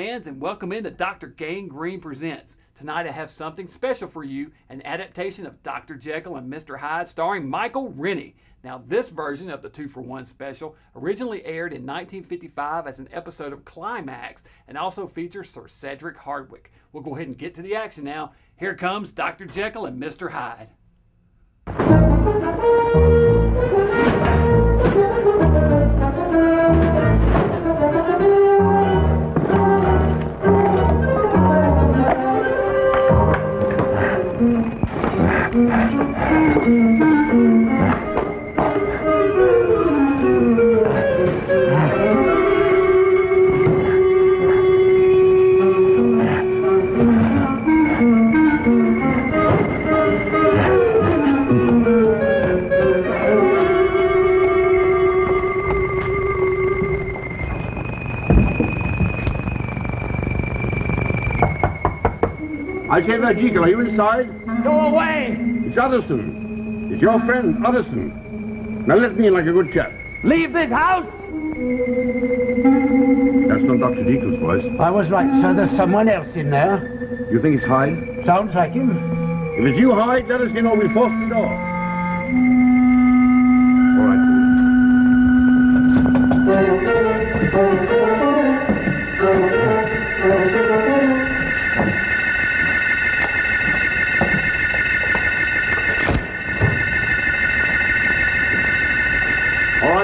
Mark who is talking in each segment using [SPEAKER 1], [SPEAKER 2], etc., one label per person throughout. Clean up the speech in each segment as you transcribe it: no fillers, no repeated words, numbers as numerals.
[SPEAKER 1] fans, and welcome into Dr. Gangrene Presents. Tonight I have something special for you, an adaptation of Dr. Jekyll and Mr. Hyde starring Michael Renne. Now this version of the 2-for-1 special originally aired in 1955 as an episode of CLIMAX and also features Sir Cedric Hardwicke. We'll go ahead and get to the action now. Here comes Dr. Jekyll and Mr. Hyde.
[SPEAKER 2] I say there, Jekyll, are you inside?
[SPEAKER 3] Go away!
[SPEAKER 2] It's Utterson. It's your friend, Utterson. Now let me in like a good chap.
[SPEAKER 3] Leave this house!
[SPEAKER 2] That's not Dr. Jekyll's voice.
[SPEAKER 3] I was right, sir. There's someone else in there.
[SPEAKER 2] You think it's Hyde?
[SPEAKER 3] Sounds like him.
[SPEAKER 2] If it's you, Hyde, let us in or we'll force the door. All right.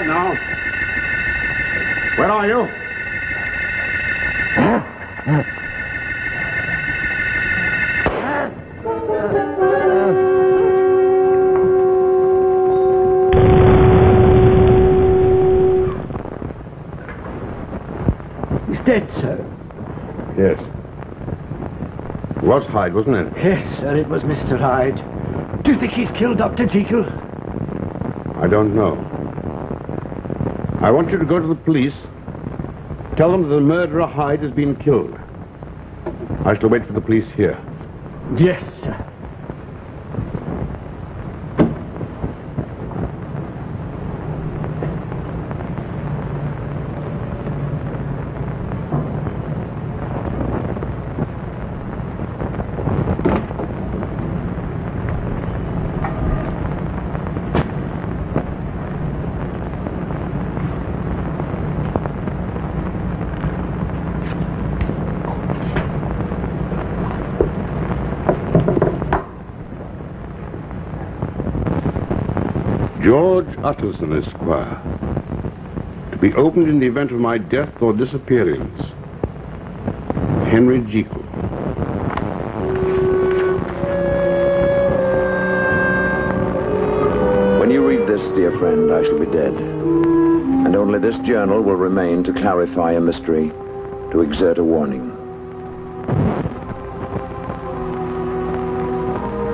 [SPEAKER 2] Now, where are you?
[SPEAKER 3] He's dead, sir.
[SPEAKER 2] Yes. It was Hyde, wasn't it?
[SPEAKER 3] Yes, sir, it was Mr. Hyde. Do you think he's killed Dr. Jekyll?
[SPEAKER 2] I don't know. I want you to go to the police. Tell them that the murderer Hyde has been killed. I shall wait for the police here.
[SPEAKER 3] Yes, sir.
[SPEAKER 2] George Utterson, Esquire. To be opened in the event of my death or disappearance. Henry Jekyll.
[SPEAKER 4] When you read this, dear friend, I shall be dead. And only this journal will remain to clarify a mystery, to exert a warning.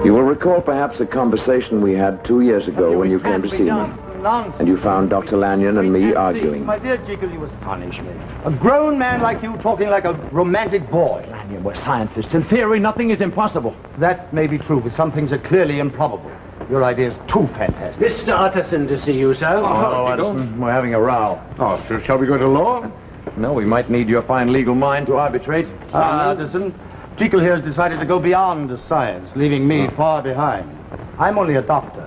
[SPEAKER 4] You will recall perhaps a conversation we had 2 years ago when you came to see me. And you found Dr. Lanyon and me arguing.
[SPEAKER 3] My dear Jekyll, you astonish me. A grown man like you talking like a romantic boy.
[SPEAKER 5] Lanyon, we're scientists. In theory, nothing is impossible.
[SPEAKER 3] That may be true, but some things are clearly improbable. Your idea is too fantastic. Mr. Utterson to see you, sir.
[SPEAKER 5] Oh, Utterson, we're having a row.
[SPEAKER 2] Oh, so shall we go to law?
[SPEAKER 5] No, we might need your fine legal mind to arbitrate.
[SPEAKER 3] Utterson, Jekyll here has decided to go beyond the science, leaving me far behind. I'm only a doctor.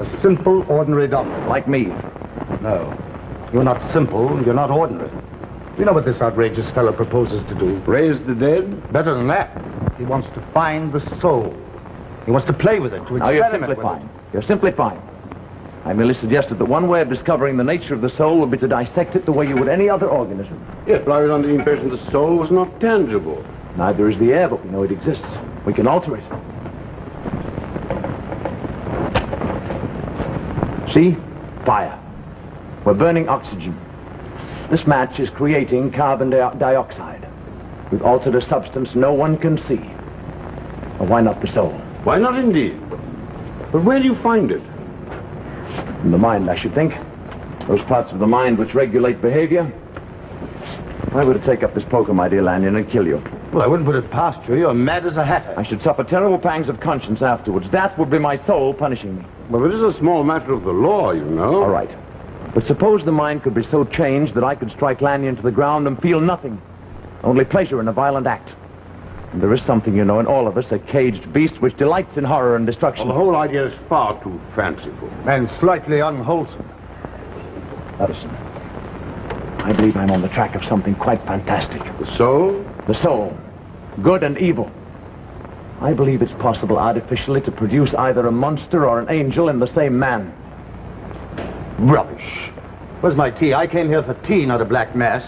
[SPEAKER 3] A simple, ordinary doctor.
[SPEAKER 5] Like me.
[SPEAKER 3] No. You're not simple, and you're not ordinary. You know what this outrageous fellow proposes to do?
[SPEAKER 2] Raise the dead?
[SPEAKER 3] Better than that. He wants to find the soul. He wants to play with it, to
[SPEAKER 5] Now, you're
[SPEAKER 3] experiment with
[SPEAKER 5] simplifying.
[SPEAKER 3] it.
[SPEAKER 5] You're simplifying. I merely suggested that one way of discovering the nature of the soul would be to dissect it the way you would any other organism.
[SPEAKER 2] Yes, but I was under the impression the soul was not tangible.
[SPEAKER 5] Neither is the air, but we know it exists. We can alter it. See? Fire. We're burning oxygen. This match is creating carbon dioxide. We've altered a substance no one can see. Well, why not the soul?
[SPEAKER 2] Why not indeed? But where do you find it?
[SPEAKER 5] In the mind, I should think. Those parts of the mind which regulate behavior. If I were to take up this poker, my dear Lanyon, and kill you.
[SPEAKER 3] Well, I wouldn't put it past you. You're mad as a hatter.
[SPEAKER 5] I should suffer terrible pangs of conscience afterwards. That would be my soul punishing me.
[SPEAKER 2] Well, it is a small matter of the law, you know.
[SPEAKER 5] All right. But suppose the mind could be so changed that I could strike Lanyon to the ground and feel nothing. only pleasure in a violent act. And there is something, you know, in all of us, a caged beast which delights in horror and destruction.
[SPEAKER 2] Well, the whole idea is far too fanciful.
[SPEAKER 3] And slightly unwholesome.
[SPEAKER 5] Listen, I believe I'm on the track of something quite fantastic.
[SPEAKER 2] The soul?
[SPEAKER 5] The soul. Good and evil. I believe it's possible artificially to produce either a monster or an angel in the same man.
[SPEAKER 3] Rubbish. Where's my tea? I came here for tea, not a black mass.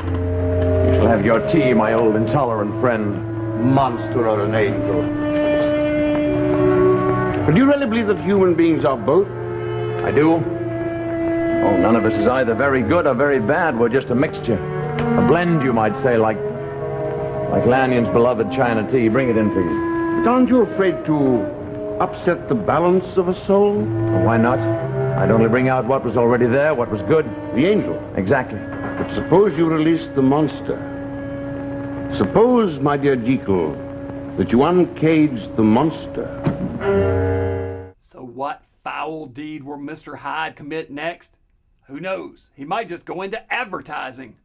[SPEAKER 5] You shall have your tea, my old intolerant friend.
[SPEAKER 3] Monster or an angel.
[SPEAKER 2] But do you really believe that human beings are both?
[SPEAKER 5] I do. Oh, none of us is either very good or very bad. We're just a mixture. A blend, you might say, like Lannion's beloved China tea. Bring it in, please.
[SPEAKER 2] But aren't you afraid to upset the balance of a soul?
[SPEAKER 5] Well, why not? I'd only bring out what was already there, what was good.
[SPEAKER 2] The angel.
[SPEAKER 5] Exactly.
[SPEAKER 2] But suppose you release the monster. Suppose, my dear Jekyll, that you uncaged the monster.
[SPEAKER 1] So what foul deed will Mr. Hyde commit next? Who knows? He might just go into advertising.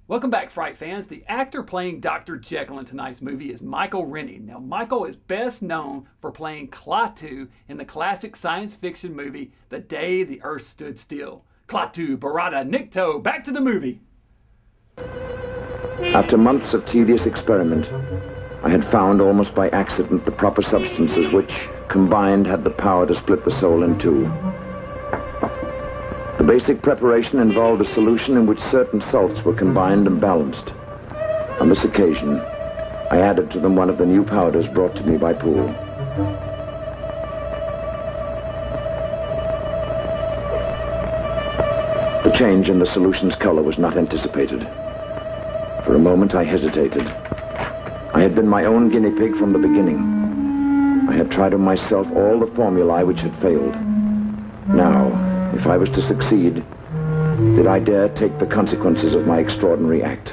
[SPEAKER 1] Welcome back, Fright fans. The actor playing Dr. Jekyll in tonight's movie is Michael Renne. Now, Michael is best known for playing Klaatu in the classic science fiction movie The Day the Earth Stood Still. Klaatu, Barada, Nikto, back to the movie.
[SPEAKER 4] After months of tedious experiment, I had found almost by accident the proper substances which, combined, had the power to split the soul in two. The basic preparation involved a solution in which certain salts were combined and balanced. On this occasion, I added to them one of the new powders brought to me by Poole. The change in the solution's color was not anticipated. For a moment, I hesitated. I had been my own guinea pig from the beginning. I had tried on myself all the formulae which had failed. Now, if I was to succeed, did I dare take the consequences of my extraordinary act?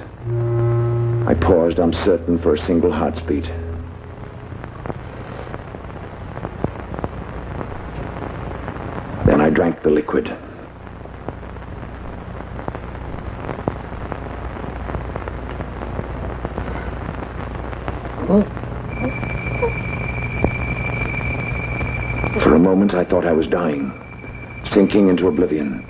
[SPEAKER 4] I paused, uncertain, for a single heartbeat. Then I drank the liquid. For a moment, I thought I was dying, sinking into oblivion.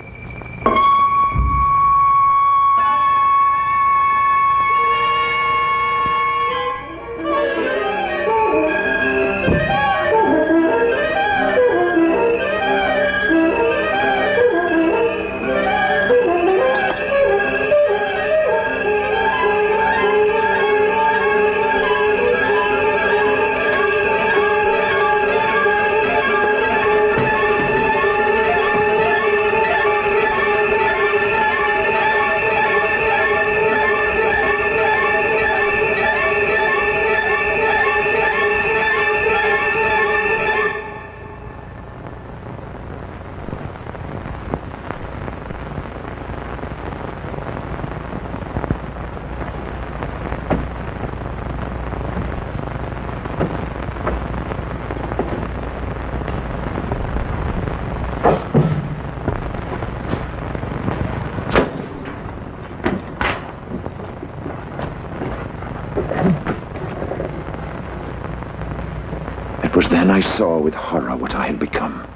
[SPEAKER 4] It was then I saw with horror what I had become.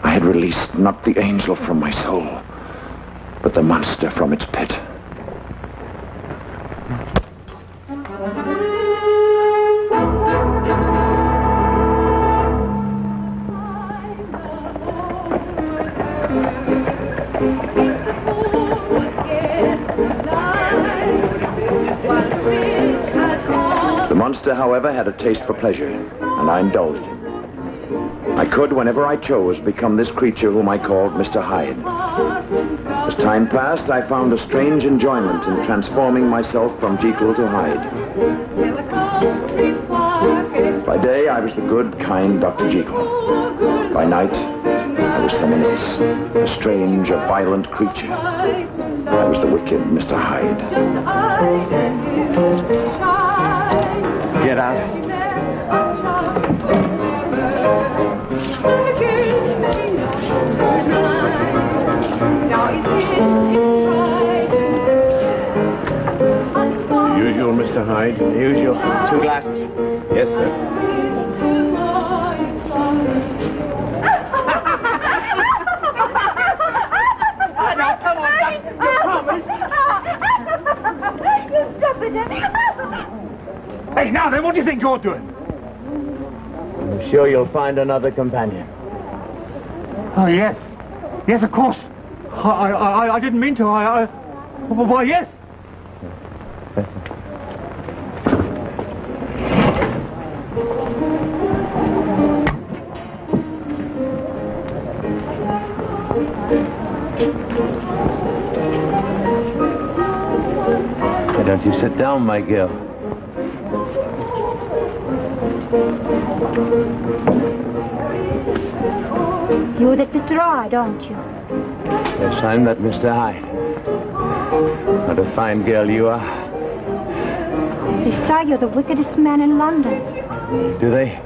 [SPEAKER 4] I had released not the angel from my soul, but the monster from its pit. The monster, however, had a taste for pleasure, and I indulged him. I could, whenever I chose, become this creature whom I called Mr. Hyde. As time passed, I found a strange enjoyment in transforming myself from Jekyll to Hyde. By day, I was the good, kind Dr. Jekyll. By night, I was someone else, a strange, a violent creature. I was the wicked Mr. Hyde.
[SPEAKER 5] Get out.
[SPEAKER 4] Hyde.
[SPEAKER 5] The usual. 2 glasses.
[SPEAKER 4] Yes, sir.
[SPEAKER 3] Hey, now then, what do you think you're doing?
[SPEAKER 5] I'm sure you'll find another companion.
[SPEAKER 3] Oh, yes. Yes, of course. I didn't mean to. Why, yes.
[SPEAKER 5] Why don't you sit down, my girl?
[SPEAKER 6] You're that Mr. Hyde, aren't you?
[SPEAKER 5] Yes, I'm that Mr. Hyde. What a fine girl you are.
[SPEAKER 6] They say you're the wickedest man in London.
[SPEAKER 5] Do they?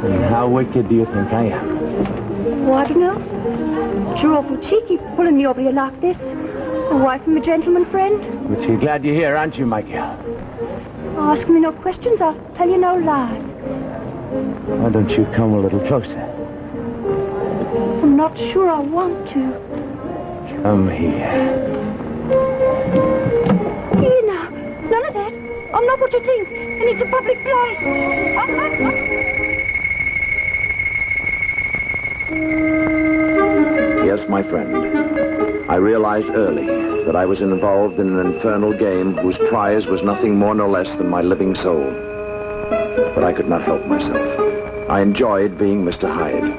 [SPEAKER 5] And how wicked do you think I am?
[SPEAKER 6] Oh, I don't know. But you're awful cheeky, pulling me over here like this. Away from a gentleman friend.
[SPEAKER 5] But you're glad you're here, aren't you, my girl?
[SPEAKER 6] Ask me no questions, I'll tell you no lies.
[SPEAKER 5] Why don't you come a little closer?
[SPEAKER 6] I'm not sure I want to.
[SPEAKER 5] Come here.
[SPEAKER 6] Here now, none of that. I'm not what you think, and it's a public place.
[SPEAKER 4] Yes, my friend. I realized early that I was involved in an infernal game whose prize was nothing more nor less than my living soul. But I could not help myself. I enjoyed being Mr. Hyde.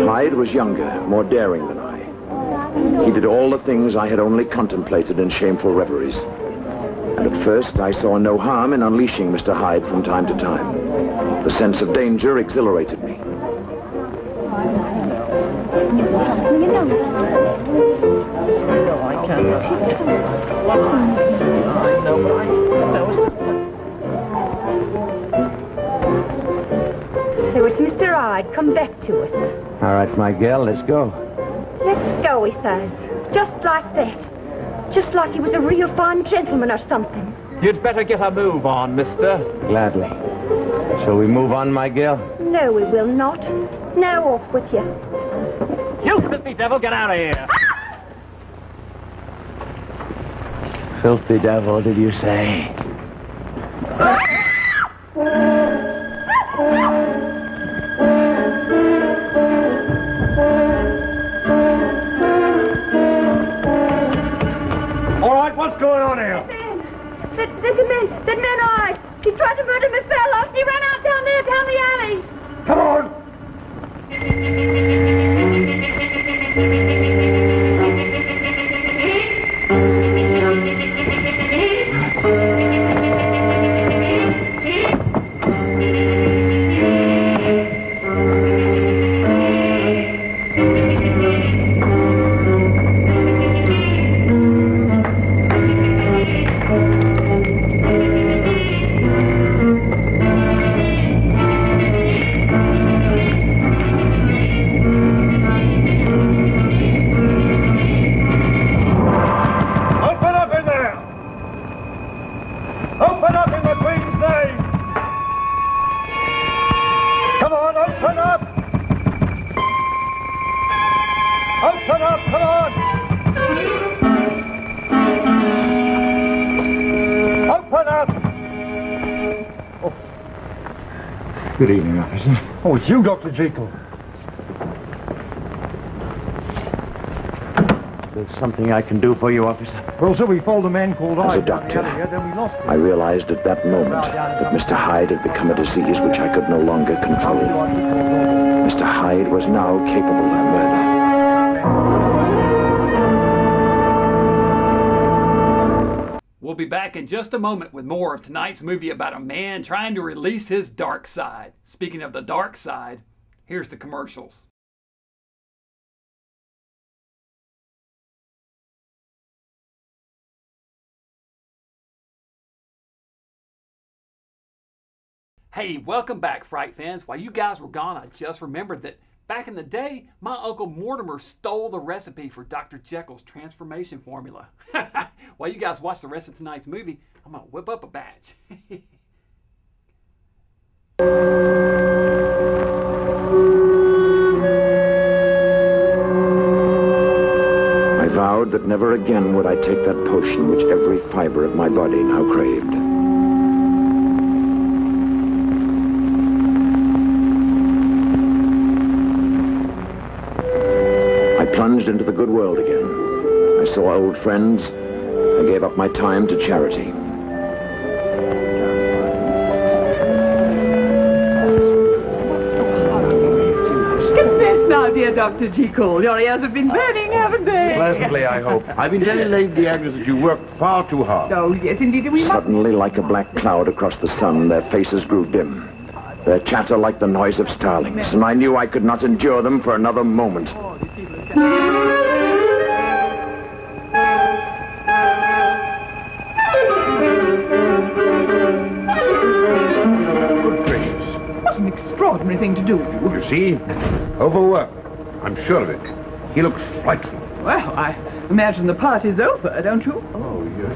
[SPEAKER 4] Hyde was younger, more daring than I. He did all the things I had only contemplated in shameful reveries. And at first I saw no harm in unleashing Mr. Hyde from time to time. The sense of danger exhilarated me.
[SPEAKER 6] So it's Mr. Hyde, come back to us.
[SPEAKER 5] All right, my girl, let's go.
[SPEAKER 6] Let's go, he says. Just like that. Just like he was a real fine gentleman or something.
[SPEAKER 7] You'd better get a move on, mister.
[SPEAKER 5] Gladly. Shall we move on, my girl?
[SPEAKER 6] No, we will not. Now off with you.
[SPEAKER 7] You filthy devil, get out of here.
[SPEAKER 5] Filthy devil, did you say?
[SPEAKER 3] All right, what's going on here?
[SPEAKER 6] That man Hyde. He tried to murder Miss Bella. He ran out down there, down the alley.
[SPEAKER 3] Come on.
[SPEAKER 5] Good evening, officer.
[SPEAKER 3] Oh, it's you, Dr. Jekyll.
[SPEAKER 5] There's something I can do for you, officer.
[SPEAKER 3] Well, sir, we followed a man called Hyde.
[SPEAKER 4] As a doctor,
[SPEAKER 3] Then we lost him.
[SPEAKER 4] I realized at that moment that Mr. Hyde had become a disease which I could no longer control. Mr. Hyde was now capable of murder.
[SPEAKER 1] We'll be back in just a moment with more of tonight's movie about a man trying to release his dark side. Speaking of the dark side, here's the commercials. Hey, welcome back, Fright fans. While you guys were gone, I just remembered that back in the day, my Uncle Mortimer stole the recipe for Dr. Jekyll's transformation formula. While you guys watch the rest of tonight's movie, I'm going to whip up a batch.
[SPEAKER 4] I vowed that never again would I take that potion which every fiber of my body now craved. Plunged into the good world again. I saw old friends. I gave up my time to charity.
[SPEAKER 8] Confess now, dear Dr. Jekyll. Your ears have been burning, haven't they?
[SPEAKER 2] Pleasantly, I hope. I've been telling Lady Agnes that you work far too hard.
[SPEAKER 8] Oh, yes, indeed. We
[SPEAKER 4] Suddenly, like a black cloud across the sun, their faces grew dim. Their chatter like the noise of starlings, and I knew I could not endure them for another moment.
[SPEAKER 2] Good gracious.
[SPEAKER 8] What an extraordinary thing to do.
[SPEAKER 2] You see? Overwork. I'm sure of it. He looks frightful.
[SPEAKER 8] Well, I imagine the party's over, don't you?
[SPEAKER 2] Oh, yes.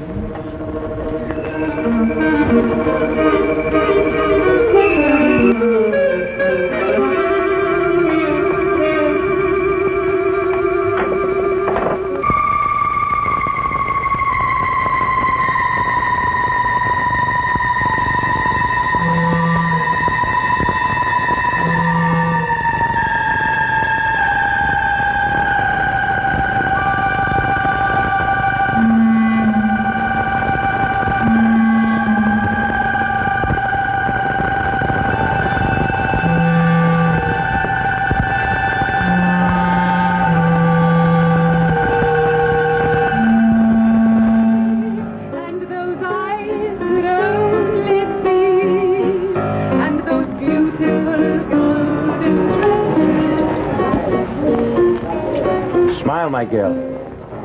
[SPEAKER 5] My girl.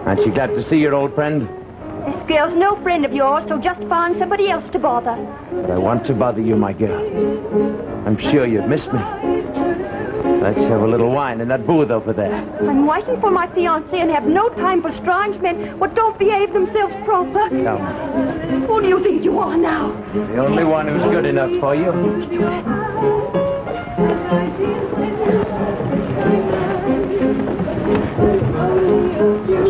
[SPEAKER 5] Aren't you glad to see your old friend?
[SPEAKER 6] This girl's no friend of yours, so just find somebody else to bother.
[SPEAKER 5] But I want to bother you, my girl. I'm sure you've missed me. Let's have a little wine in that booth over there.
[SPEAKER 6] I'm waiting for my fiancé and have no time for strange men who don't behave themselves proper.
[SPEAKER 5] Come.
[SPEAKER 6] Who do you think you are now?
[SPEAKER 5] The only one who's good enough for you.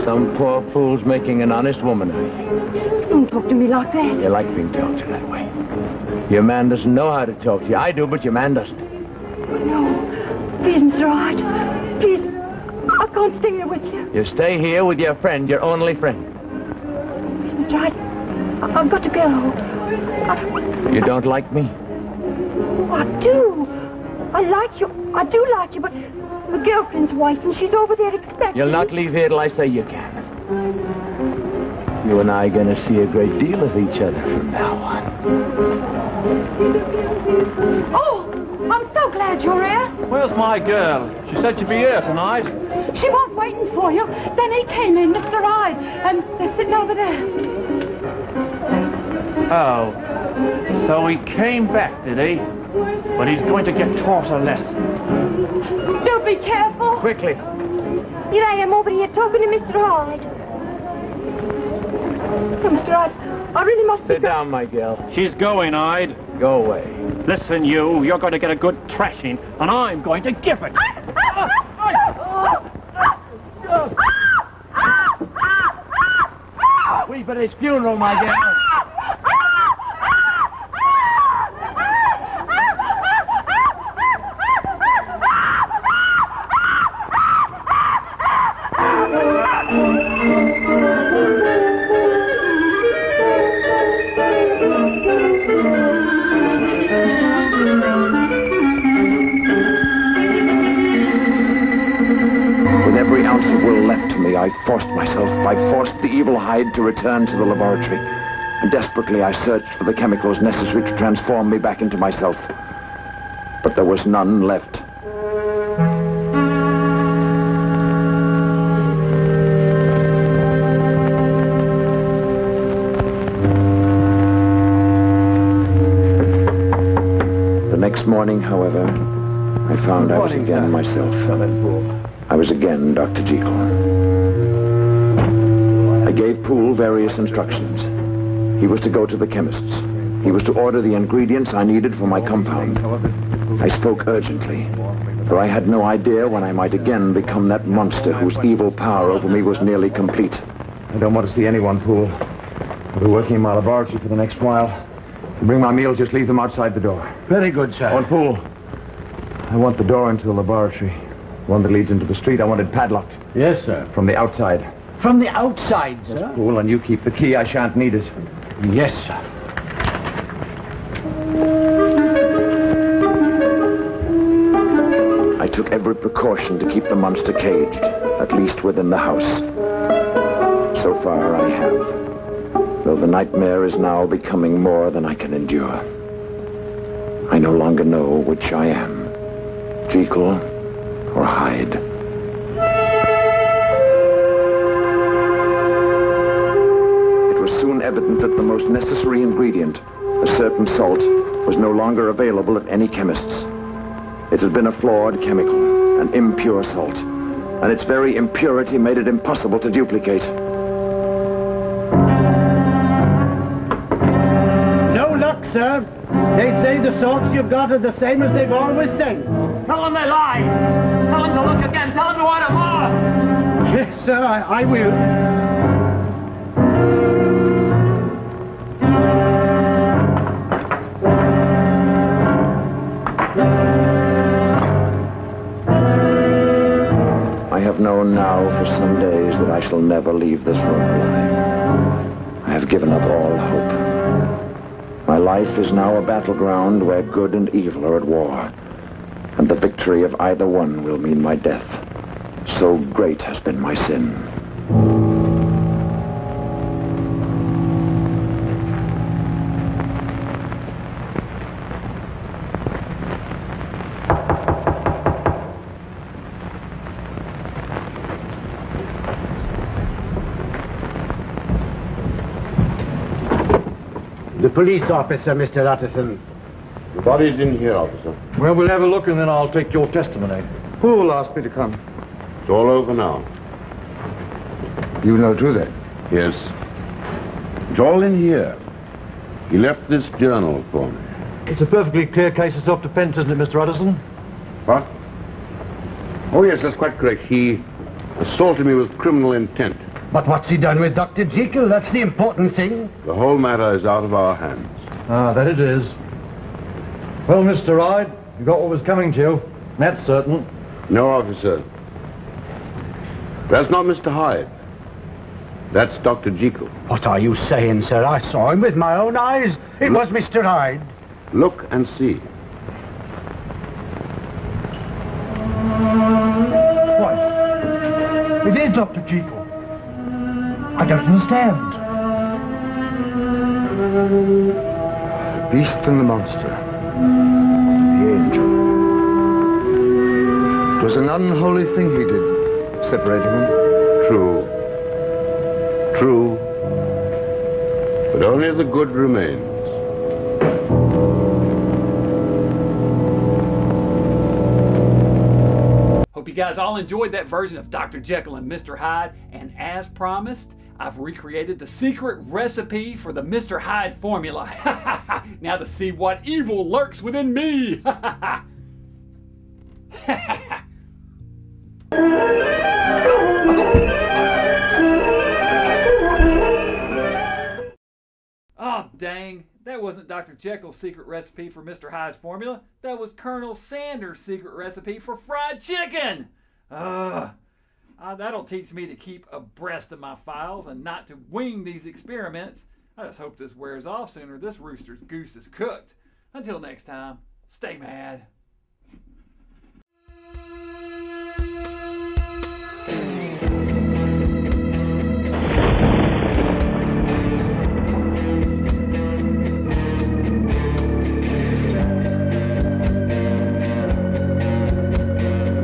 [SPEAKER 5] Some poor fool's making an honest woman of you.
[SPEAKER 6] Don't talk to me like that.
[SPEAKER 5] You like being talked to that way. Your man doesn't know how to talk to you. I do, but your man doesn't.
[SPEAKER 6] No. Please, Mr. Hyde. Please. I can't stay here with you.
[SPEAKER 5] You stay here with your friend, your only friend.
[SPEAKER 6] Please, Mr. Hyde. I've got to go.
[SPEAKER 5] You don't like me?
[SPEAKER 6] Oh, I do. I like you. I do like you, but the girlfriend's wife, and she's over there expecting.
[SPEAKER 5] You'll not leave here till I say you can. You and I are going to see a great deal of each other from now on.
[SPEAKER 6] Oh, I'm so glad you're here.
[SPEAKER 7] Where's my girl? She said she'd be here tonight.
[SPEAKER 6] She was waiting for you. Then he came in, Mr. Hyde, and they're sitting over there.
[SPEAKER 7] Oh. So he came back, did he? But he's going to get taught a lesson.
[SPEAKER 6] Do be careful.
[SPEAKER 5] Quickly.
[SPEAKER 6] Here I am over here talking to Mr. Hyde. Oh, Mr. Hyde, I really must
[SPEAKER 5] Sit down, my girl.
[SPEAKER 7] She's going, Hyde.
[SPEAKER 5] Go away.
[SPEAKER 7] Listen, you're going to get a good thrashing, and I'm going to give it.
[SPEAKER 5] Weep at his funeral, my girl.
[SPEAKER 4] I forced myself. I forced the evil Hyde to return to the laboratory. and desperately I searched for the chemicals necessary to transform me back into myself. But there was none left. The next morning, however, I found I was again myself. I was again Dr. Jekyll. I gave Poole various instructions. He was to go to the chemist's. He was to order the ingredients I needed for my compound. I spoke urgently, for I had no idea when I might again become that monster whose evil power over me was nearly complete.
[SPEAKER 5] I don't want to see anyone, Poole. I'll be working in my laboratory for the next while. To bring my meals, just leave them outside the door.
[SPEAKER 3] Very good, sir.
[SPEAKER 5] Oh, and Poole, I want the door into the laboratory. One that leads into the street, I want it padlocked.
[SPEAKER 3] Yes, sir.
[SPEAKER 5] From the outside.
[SPEAKER 3] From the outside, sir?
[SPEAKER 5] Yes, Poole, and you keep the key. I shan't need it.
[SPEAKER 3] Yes, sir.
[SPEAKER 4] I took every precaution to keep the monster caged, at least within the house. So far, I have. Though the nightmare is now becoming more than I can endure. I no longer know which I am, Jekyll or Hyde. It was soon evident that the most necessary ingredient, a certain salt, was no longer available at any chemist's. It had been a flawed chemical, an impure salt, and its very impurity made it impossible to duplicate.
[SPEAKER 3] No luck, sir. They say the salts you've got are the same as they've always said.
[SPEAKER 8] Tell them they lie. Tell them to look again. Tell them to order more.
[SPEAKER 3] Yes, sir, I will.
[SPEAKER 4] I have known now for some days that I shall never leave this room alive. I have given up all hope. My life is now a battleground where good and evil are at war, and the victory of either one will mean my death. So great has been my sin.
[SPEAKER 3] The police officer, Mr. Utterson.
[SPEAKER 2] The body's in here, officer.
[SPEAKER 5] Well, we'll have a look and then I'll take your testimony.
[SPEAKER 3] Poole asked me to come.
[SPEAKER 2] It's all over now.
[SPEAKER 3] You know too, then?
[SPEAKER 2] Yes. It's all in here. He left this journal for me.
[SPEAKER 5] It's a perfectly clear case of self-defense, isn't it, Mr. Utterson?
[SPEAKER 2] What? Oh, yes, that's quite correct. He assaulted me with criminal intent.
[SPEAKER 3] But what's he done with Dr. Jekyll? That's the important thing.
[SPEAKER 2] The whole matter is out of our hands.
[SPEAKER 5] Ah, that it is. Well, Mr. Hyde, you got what was coming to you. That's certain.
[SPEAKER 2] No, officer. That's not Mr. Hyde. That's Dr. Jekyll.
[SPEAKER 3] What are you saying, sir? I saw him with my own eyes. It was Mr. Hyde.
[SPEAKER 2] Look and see.
[SPEAKER 3] What? It is Dr. Jekyll. I don't understand. The beast and the monster. The angel. It was an unholy thing he did, separating them.
[SPEAKER 2] True. True. But only the good remains.
[SPEAKER 1] Hope you guys all enjoyed that version of Dr. Jekyll and Mr. Hyde. And as promised, I've recreated the secret recipe for the Mr. Hyde formula. Now to see what evil lurks within me. Oh, dang. That wasn't Dr. Jekyll's secret recipe for Mr. Hyde's formula. That was Colonel Sanders' secret recipe for fried chicken. That'll teach me to keep abreast of my files and not to wing these experiments. I just hope this wears off sooner. This rooster's goose is cooked. Until next time, stay mad.